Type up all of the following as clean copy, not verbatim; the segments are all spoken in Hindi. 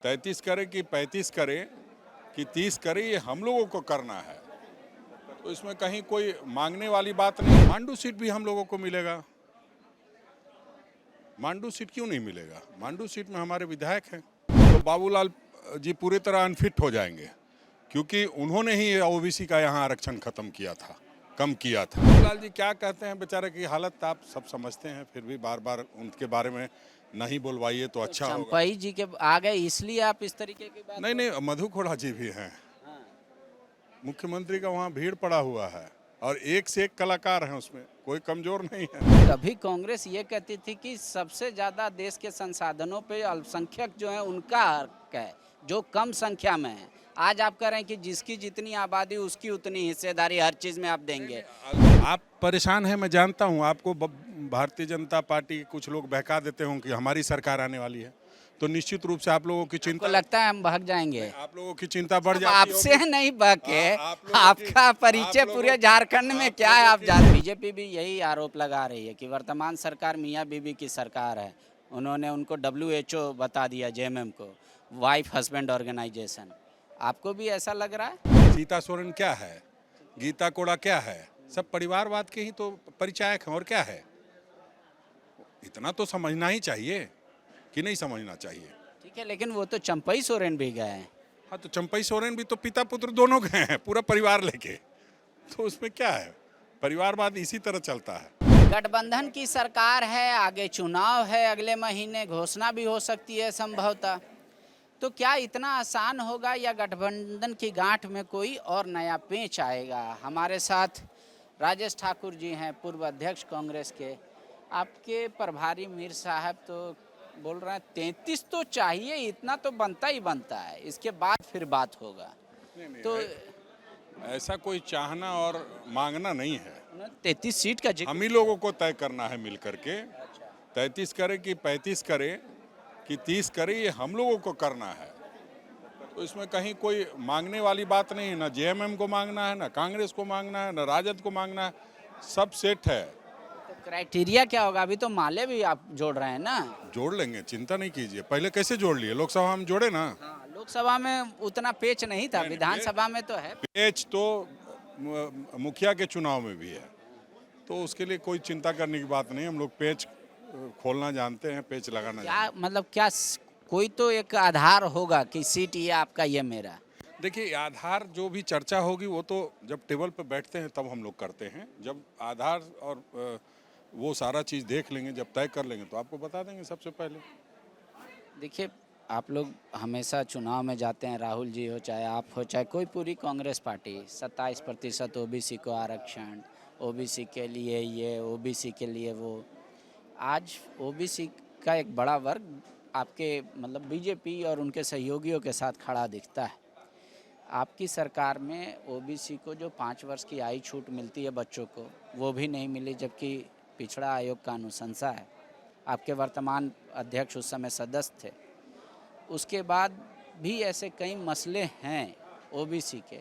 33 करे कि 35 करे कि 30 करे, ये हम लोगों को करना है। तो इसमें कहीं कोई मांगने वाली बात नहीं। मांडू सीट भी हम लोगों को मिलेगा। मांडू सीट क्यों नहीं मिलेगा? मांडू सीट में हमारे विधायक हैं। तो बाबूलाल जी पूरी तरह अनफिट हो जाएंगे, क्योंकि उन्होंने ही ओबीसी का यहाँ आरक्षण खत्म किया था, कम किया था। बाबूलाल जी क्या कहते हैं बेचारे की हालत आप सब समझते हैं, फिर भी बार बार उनके बारे में नहीं बोलवाइए तो अच्छा होगा। चंपाई जी के आ गए इसलिए आप इस तरीके की बात नहीं, मधु कोड़ा जी भी हैं। मुख्यमंत्री का वहाँ भीड़ पड़ा हुआ है और एक से एक कलाकार हैं, उसमें कोई कमजोर नहीं है। कभी कांग्रेस ये कहती थी कि सबसे ज्यादा देश के संसाधनों पे अल्पसंख्यक जो है उनका हक है, जो कम संख्या में है। आज आप कह रहे हैं कि जिसकी जितनी आबादी उसकी उतनी हिस्सेदारी हर चीज में आप देंगे। आप परेशान हैं, मैं जानता हूं। आपको भारतीय जनता पार्टी के कुछ लोग बहका देते हों कि हमारी सरकार आने वाली है, तो निश्चित रूप से आप लोगों की चिंता, लगता है हम भाग जाएंगे। आप लोगों की चिंता बढ़ जाती आपसे नहीं बहके, आपका परिचय पूरे झारखंड में क्या है आप जान। बीजेपी भी यही आरोप लगा रही है कि वर्तमान सरकार मियाँ बीबी की सरकार है। उन्होंने उनको WHO बता दिया, JMM को, वाइफ हस्बैंड ऑर्गेनाइजेशन। आपको भी ऐसा लग रहा है? सीता सोरेन क्या है, गीता कोड़ा क्या है, सब परिवारवाद के ही तो परिचायक हैं, और क्या है। इतना तो समझना ही चाहिए कि नहीं समझना चाहिए। ठीक है, लेकिन वो तो चंपई सोरेन भी गए हैं। हाँ, तो चंपई सोरेन भी तो पिता पुत्र दोनों गए हैं, पूरा परिवार लेके। तो उसमें क्या है, परिवारवाद इसी तरह चलता है। गठबंधन की सरकार है, आगे चुनाव है, अगले महीने घोषणा भी हो सकती है संभवतः। तो क्या इतना आसान होगा या गठबंधन की गांठ में कोई और नया पेंच आएगा? हमारे साथ राजेश ठाकुर जी हैं, पूर्व अध्यक्ष कांग्रेस के। आपके प्रभारी मीर साहब तो बोल रहे हैं 33 तो चाहिए, इतना तो बनता ही बनता है, इसके बाद फिर बात होगा। तो ऐसा कोई चाहना और मांगना नहीं है। 33 सीट का हम ही लोगों को तय करना है मिल करके। 33 करे कि 35 करे कि 30 करे, ये हम लोगों को करना है। तो इसमें कहीं कोई मांगने वाली बात नहीं है। ना JMM को मांगना है, ना कांग्रेस को मांगना है, ना राजद को मांगना है, सब सेट है। तो क्राइटेरिया क्या होगा? अभी तो माले भी आप जोड़ रहे हैं ना? जोड़ लेंगे, चिंता नहीं कीजिए। पहले कैसे जोड़ लिए, लोकसभा में जोड़े ना। हाँ, लोकसभा में उतना पेच नहीं था, विधानसभा में तो है पेच। तो मुखिया के चुनाव में भी है, तो उसके लिए कोई चिंता करने की बात नहीं। हम लोग पेच खोलना जानते हैं, पेच लगाना जानते हैं। मतलब क्या कोई तो एक आधार होगा कि सीट ये आपका, ये मेरा? देखिए, आधार जो भी चर्चा होगी वो तो जब टेबल पर बैठते हैं तब हम लोग करते हैं। जब आधार और वो सारा चीज़ देख लेंगे, जब तय कर लेंगे तो आपको बता देंगे सबसे पहले। देखिए, आप लोग हमेशा चुनाव में जाते हैं, राहुल जी हो चाहे आप हो चाहे कोई पूरी कांग्रेस पार्टी, 27% OBC को आरक्षण, OBC के लिए ये, OBC के लिए वो। आज OBC का एक बड़ा वर्ग आपके मतलब बीजेपी और उनके सहयोगियों के साथ खड़ा दिखता है। आपकी सरकार में OBC को जो 5 वर्ष की आयु छूट मिलती है बच्चों को, वो भी नहीं मिली, जबकि पिछड़ा आयोग का अनुशंसा है। आपके वर्तमान अध्यक्ष उस समय सदस्य थे। उसके बाद भी ऐसे कई मसले हैं OBC के,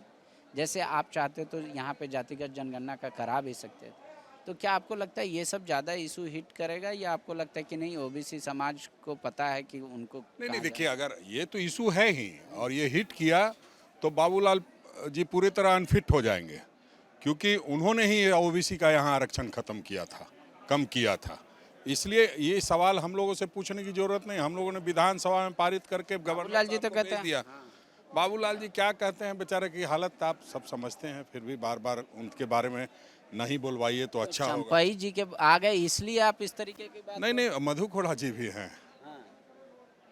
जैसे आप चाहते तो यहाँ पे जातिगत जनगणना का करा भी सकते थे। तो क्या आपको लगता है ये सब ज़्यादा इशू हिट करेगा, या आपको लगता है कि नहीं, OBC समाज को पता है कि उनको नहीं, देखिए, अगर ये तो इशू है ही और ये हिट किया तो बाबूलाल जी पूरी तरह अनफिट हो जाएंगे, क्योंकि उन्होंने ही OBC का यहाँ आरक्षण खत्म किया था, कम किया था। इसलिए ये सवाल हम लोगों से पूछने की जरूरत नहीं। हम लोगों ने विधानसभा में पारित करके गवर्नर जी तो कहते हैं। बाबूलाल जी क्या कहते हैं बेचारे की हालत आप सब समझते हैं, फिर भी बार बार उनके बारे में नहीं बोलवाइए तो अच्छा होगा। चंपाई जी के आ गए इसलिए आप इस तरीके की बात? नहीं, मधु कोड़ा जी भी हैं।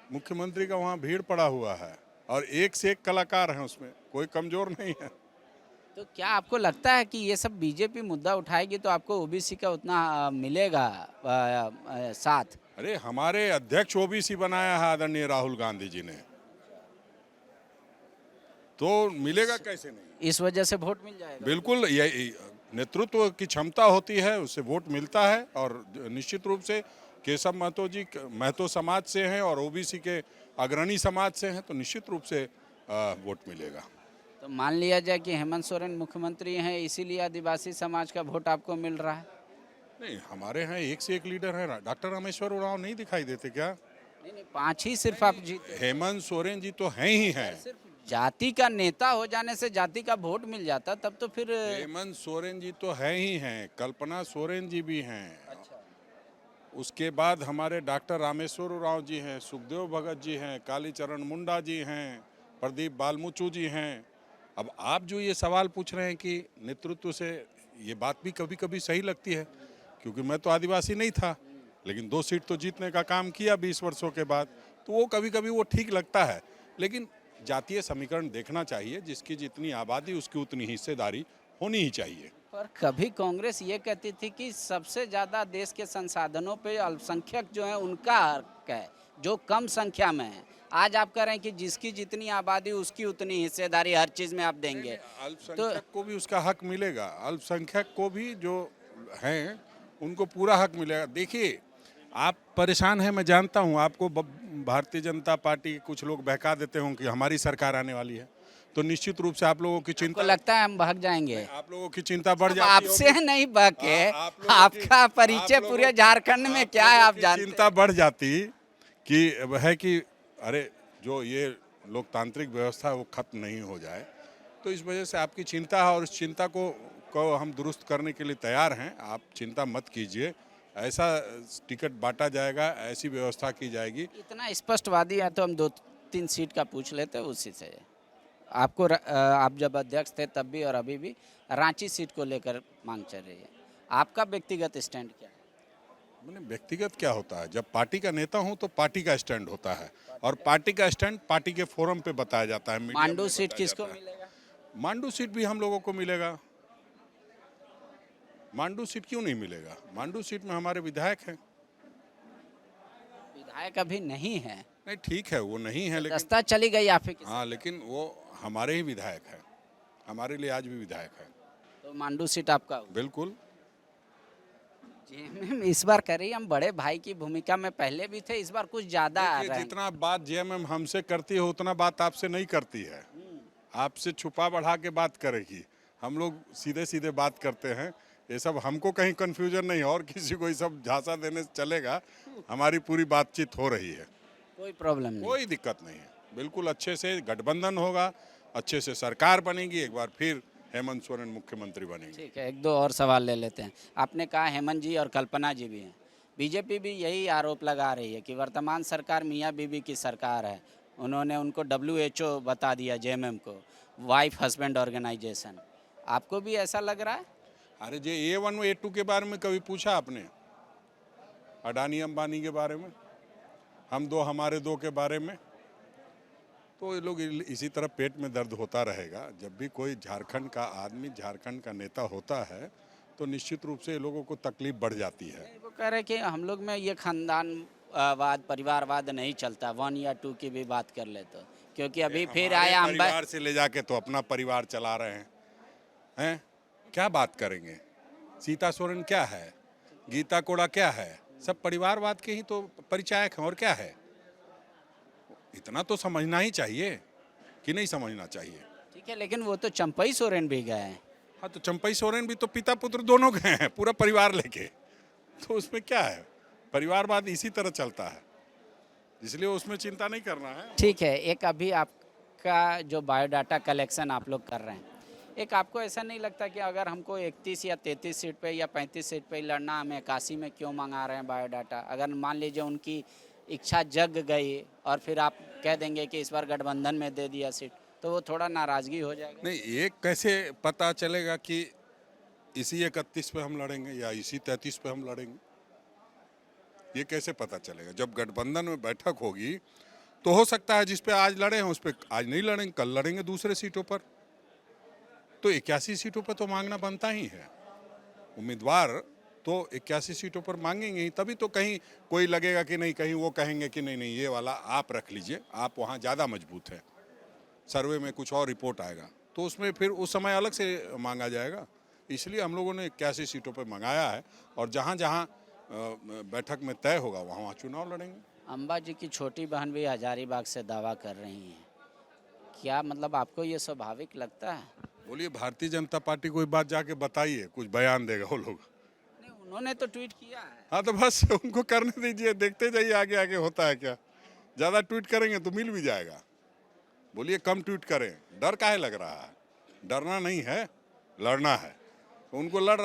मुख्यमंत्री का वहाँ भीड़ पड़ा हुआ है और एक से एक कलाकार हैं, उसमें कोई कमजोर नहीं है। तो क्या आपको लगता है कि ये सब बीजेपी मुद्दा उठाएगी तो आपको OBC का उतना मिलेगा साथ? अरे, हमारे अध्यक्ष OBC बनाया है आदरणीय राहुल गांधी जी ने, तो मिलेगा कैसे नहीं? इस वजह से वोट मिल जाएगा? बिल्कुल, ये नेतृत्व की क्षमता होती है, उससे वोट मिलता है। और निश्चित रूप से केशव महतो जी महतो समाज से हैं और OBC के अग्रणी समाज से हैं, तो निश्चित रूप से वोट मिलेगा। तो मान लिया जाए कि हेमंत सोरेन मुख्यमंत्री हैं, इसीलिए आदिवासी समाज का वोट आपको मिल रहा है? नहीं, हमारे यहाँ एक से एक लीडर है। डॉक्टर रामेश्वर उरांव नहीं दिखाई देते क्या? नहीं नहीं, 5 ही सिर्फ आप जीते। हेमंत सोरेन जी तो हैं ही हैं। सिर्फ जाति का नेता हो जाने से जाति का वोट मिल जाता तब तो फिर। हेमंत सोरेन जी तो हैं ही हैं, कल्पना सोरेन जी भी हैं। अच्छा। उसके बाद हमारे डॉक्टर रामेश्वर राव जी हैं, सुखदेव भगत जी हैं, कालीचरण मुंडा जी हैं, प्रदीप बालमुचू जी हैं। अब आप जो ये सवाल पूछ रहे हैं कि नेतृत्व से, ये बात भी कभी कभी सही लगती है, क्योंकि मैं तो आदिवासी नहीं था, लेकिन 2 सीट तो जीतने का काम किया 20 वर्षों के बाद, तो वो कभी कभी वो ठीक लगता है। लेकिन जातीय समीकरण देखना चाहिए, जिसकी जितनी आबादी उसकी उतनी हिस्सेदारी होनी ही चाहिए। पर कभी कांग्रेस ये कहती थी कि सबसे ज़्यादा देश के संसाधनों पे अल्पसंख्यक जो है उनका हक है, जो कम संख्या में है। आज आप कह रहे हैं कि जिसकी जितनी आबादी उसकी उतनी हिस्सेदारी हर चीज़ में आप देंगे। अल्पसंख्यक को भी उसका हक मिलेगा, अल्पसंख्यक को भी जो हैं उनको पूरा हक मिलेगा। देखिए, आप परेशान हैं, मैं जानता हूं, आपको भारतीय जनता पार्टी के कुछ लोग बहका देते हों कि हमारी सरकार आने वाली है, तो निश्चित रूप से आप लोगों की को चिंता, लगता है हम भाग जाएंगे। आप लोगों की चिंता बढ़ अब जाती आपसे होगी। नहीं बके, आप लोगों की- आपका आप परिचय लोगों पूरे की- झारखंड में क्या है लोगों आप की जानते चिंता बढ़ जाती कि है कि अरे जो ये लोकतांत्रिक व्यवस्था है वो खत्म नहीं हो जाए, तो इस वजह से आपकी चिंता है और इस चिंता को हम दुरुस्त करने के लिए तैयार हैं। आप चिंता मत कीजिए, ऐसा टिकट बांटा जाएगा, ऐसी व्यवस्था की जाएगी। इतना स्पष्टवादी है तो हम 2-3 सीट का पूछ लेते उसी से। आपको आप जब अध्यक्ष थे तब भी और अभी भी रांची सीट को लेकर मांग चल रही है, आपका व्यक्तिगत स्टैंड क्या है? मैंने व्यक्तिगत क्या होता है, जब पार्टी का नेता हूं तो पार्टी का स्टैंड होता है, और पार्टी का स्टैंड पार्टी के फोरम पे बताया जाता है, मीडिया मांडू में सीट बताया किसको जाता है। मिलेगा? मांडू सीट भी हम लोगों को मिलेगा। मांडू सीट क्यों नहीं मिलेगा? मांडू सीट में हमारे विधायक हैं। विधायक अभी नहीं है, नहीं ठीक है, वो नहीं है, लेकिन दस्ता चली गई आप ही की। हाँ, लेकिन वो हमारे ही विधायक हैं, हमारे लिए आज भी विधायक है। तो मांडू सीट आपका होगा। बिल्कुल। जी मैम, इस बार कर रही हम बड़े भाई की भूमिका में पहले भी थे, इस बार कुछ ज्यादा आ देखिए, रहा है। जितना बात जेएमएम हमसे करती है उतना बात आपसे नहीं करती है, आपसे छुपा बढ़ा के बात करेगी। हम लोग सीधे सीधे बात करते हैं, ये सब हमको कहीं कंफ्यूजन नहीं है और किसी को ये सब झांसा देने से चलेगा। हमारी पूरी बातचीत हो रही है, कोई प्रॉब्लम नहीं। कोई दिक्कत नहीं है। बिल्कुल अच्छे से गठबंधन होगा, अच्छे से सरकार बनेगी, एक बार फिर हेमंत सोरेन मुख्यमंत्री बनेंगे। ठीक है, 1-2 और सवाल ले लेते हैं। आपने कहा हेमंत जी और कल्पना जी भी हैं, बीजेपी भी यही आरोप लगा रही है कि वर्तमान सरकार मियाँ बीबी की सरकार है। उन्होंने उनको WHO बता दिया, जेएमएम को वाइफ हस्बैंड ऑर्गेनाइजेशन। आपको भी ऐसा लग रहा है? अरे जे A1 A2 के बारे में कभी पूछा आपने? अडानी अंबानी के बारे में, हम दो हमारे दो के बारे में? तो ये लोग इसी तरह पेट में दर्द होता रहेगा। जब भी कोई झारखंड का आदमी, झारखंड का नेता होता है, तो निश्चित रूप से ये लोगों को तकलीफ बढ़ जाती है। वो कह रहे हैं कि हम लोग में ये खानदानवाद परिवारवाद नहीं चलता, 1 या 2 की भी बात कर ले तो, क्योंकि अभी फिर हमारे आया परिवार से ले जाके तो अपना परिवार चला रहे हैं। क्या बात करेंगे? सीता सोरेन क्या है, गीता कोड़ा क्या है? सब परिवारवाद के ही तो परिचायक हैं, और क्या है? इतना तो समझना ही चाहिए कि नहीं समझना चाहिए? ठीक है, लेकिन वो तो चंपई सोरेन भी गए हैं। हाँ, तो चंपई सोरेन भी तो पिता पुत्र दोनों गए हैं, पूरा परिवार लेके, तो उसमें क्या है? परिवारवाद इसी तरह चलता है, इसलिए उसमें चिंता नहीं करना है। ठीक है, एक अभी आपका जो बायोडाटा कलेक्शन आप लोग कर रहे हैं, एक आपको ऐसा नहीं लगता कि अगर हमको 31 या 33 सीट पे या 35 सीट पे लड़ना, हमें 81 में क्यों मंगा रहे हैं बायोडाटा? अगर मान लीजिए उनकी इच्छा जग गई और फिर आप कह देंगे कि इस बार गठबंधन में दे दिया सीट, तो वो थोड़ा नाराज़गी हो जाएगी। नहीं, ये कैसे पता चलेगा कि इसी 31 पे हम लड़ेंगे या इसी 33 पे हम लड़ेंगे? ये कैसे पता चलेगा? जब गठबंधन में बैठक होगी तो हो सकता है जिस पे आज लड़े हैं उस पे आज नहीं लड़ेंगे, कल लड़ेंगे दूसरे सीटों पर। तो 81 सीटों पर तो मांगना बनता ही है। उम्मीदवार तो 81 सीटों पर मांगेंगे ही, तभी तो कहीं कोई लगेगा कि नहीं, कहीं वो कहेंगे कि नहीं नहीं ये वाला आप रख लीजिए, आप वहाँ ज़्यादा मजबूत है, सर्वे में कुछ और रिपोर्ट आएगा, तो उसमें फिर उस समय अलग से मांगा जाएगा। इसलिए हम लोगों ने 81 सीटों पर मंगाया है, और जहाँ जहाँ बैठक में तय होगा वहाँ वहाँ चुनाव लड़ेंगे। अम्बा जी की छोटी बहन भी हजारीबाग से दावा कर रही हैं, क्या मतलब आपको ये स्वाभाविक लगता है? बोलिए, भारतीय जनता पार्टी कोई बात जाके बताइए, कुछ बयान देगा वो लोग। नहीं, उन्होंने तो ट्वीट किया है। हाँ, तो बस उनको करने दीजिए, देखते जाइए आगे आगे होता है क्या। ज़्यादा ट्वीट करेंगे तो मिल भी जाएगा। बोलिए कम ट्वीट करें, डर काहे लग रहा है? डरना नहीं है, लड़ना है। तो उनको लग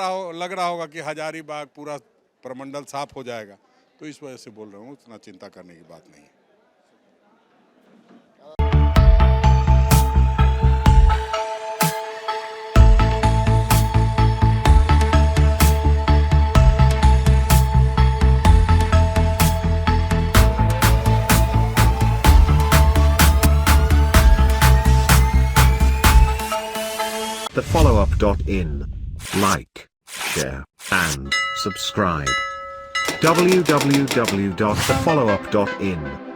रहा होगा कि हजारीबाग पूरा प्रमंडल साफ हो जाएगा, तो इस वजह से बोल रहा हूँ, उतना चिंता करने की बात नहीं है। TheFollowUp.in. Like, share, and subscribe. www.thefollowup.in